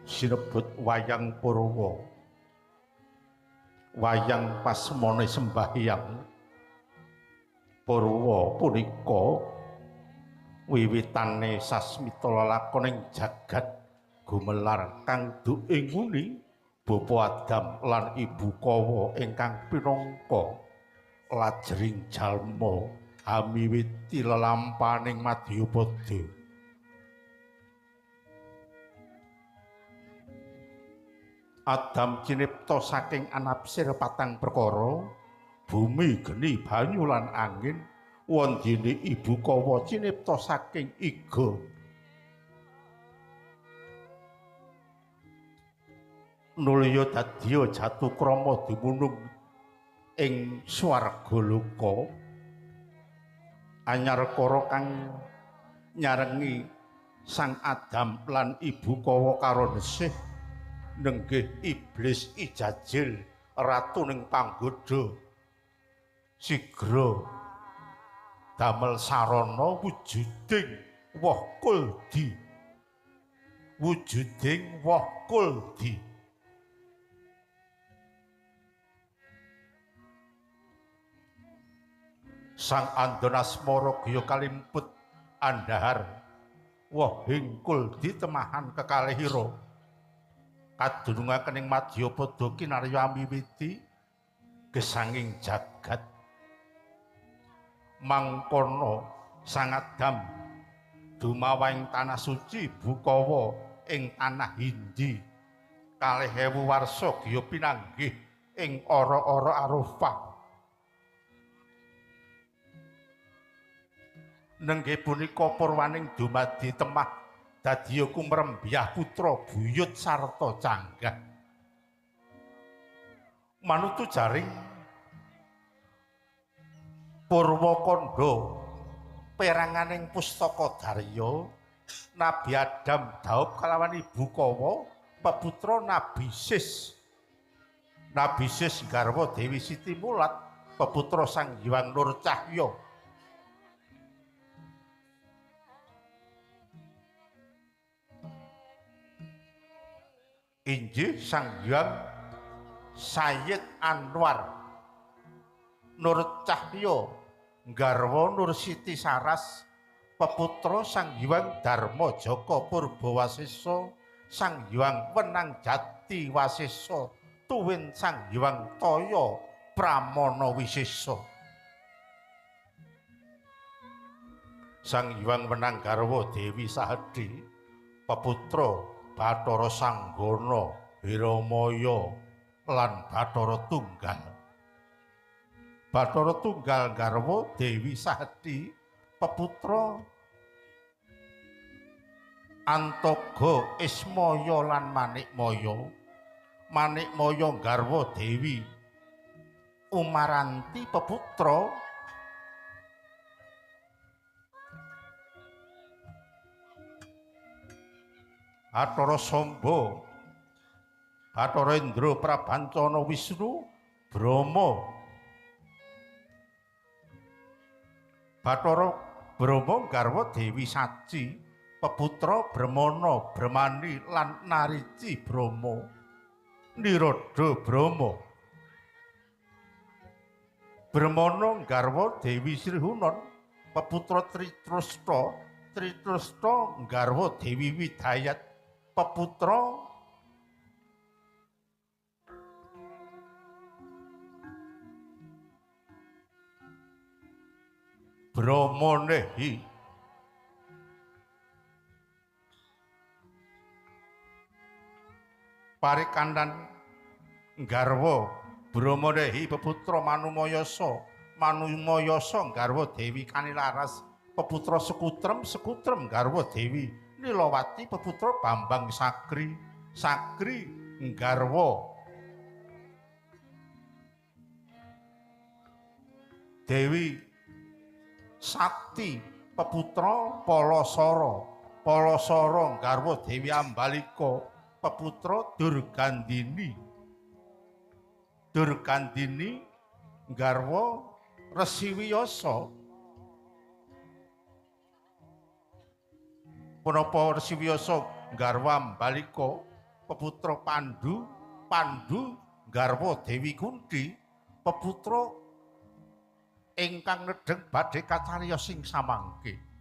sinebut wayang Purwa. Wayang pasmane sembahyang Purwa punika wiwitane sasmita lelakoning jagat gumelar kang duing muni Bapa Adam lan Ibu Kawa ingkang pinangka lajering jalma hamiwiti lelampaning Madyapada. Adam cinipta saking anapsir patang perkara, bumi, geni, banyu lan angin. Wondene Ibu Kawa cinipta saking iga. Nulya dadya jatukrama dumunung ing swarga loka. Anyarkara kang nyarengi Sang Adam lan Ibu Kawa karo nesih nenggih iblis Ijajil ratuning panggoda sigra damel sarana wujuding woh kuldi. Wujuding woh kuldi. Sang Andanasmara gaya kalimput andhahar wohing kuldi temahan kekalihira kadunungaken ing Madyapada kinarya miwiti gesanging jagat. Mangkono Sang Adam dumawahing tanah suci Ibu Kawa ing tanah Hindi 2000 warsa gya pinanggih ing ora-ora Arafah. Nenggih punika purwaning dumadi temah dadya kumrembiyah putra buyut sarta canggah. Manutu jaring Purwakanda peranganing pustaka Darya, Nabi Adam dhaup kalawan Ibu Kawa peputra Nabi Sis. Nabi Sis garwa Dewi Siti Mulat peputra Sang Hyang Nur Cahya. Inggih Sang Hyang Sayyid Anwar Nur Cahya garwa Nur Siti Saras peputra Sang Hyang Darma Jaka Purbawasesa, Sang Hyang Wenang Jati Wasesa tuwin Sang Hyang Toya Pramana Wisesa. Sang Hyang Wenang garwa Dewi Sahadi peputra Bathara Sanggana, Hiramaya lan Bathara Tunggal. Bathara Tunggal garwa Dewi Sahadi peputra Antoga, Ismaya lan Manikmaya. Manikmaya garwa Dewi Umaranti peputra Bathara Samba, Bathara Indra Prabancana Wisnu Brahma. Bathara Brahma garwa Dewi Saci peputra Brahmana, Brahmani lan Narici Brahma. Nirada Brahma. Brahmana garwa Dewi Srihunan peputra Tritrusna. Tritrusna garwa Dewi Widayat peputra Brahmanehi. Parikandan garwa Brahmanehi peputra Manumayasa. Manumayasa garwa Dewi Kanilaras peputra Sekutrem. Sekutrem garwa Dewi Nilawati peputra Bambang Sakri. Sakri garwa Dewi Sakti peputra Palasara. Palasara garwa Dewi Ambalika peputra Durgandini. Durgandini garwa Resi Wiyasa. Punapa Resi Wiyasa garwa Ambalika peputra Pandu, Pandu garwa Dewi Kunti, peputra ingkang nedheng badhe kacariyos sing samangke.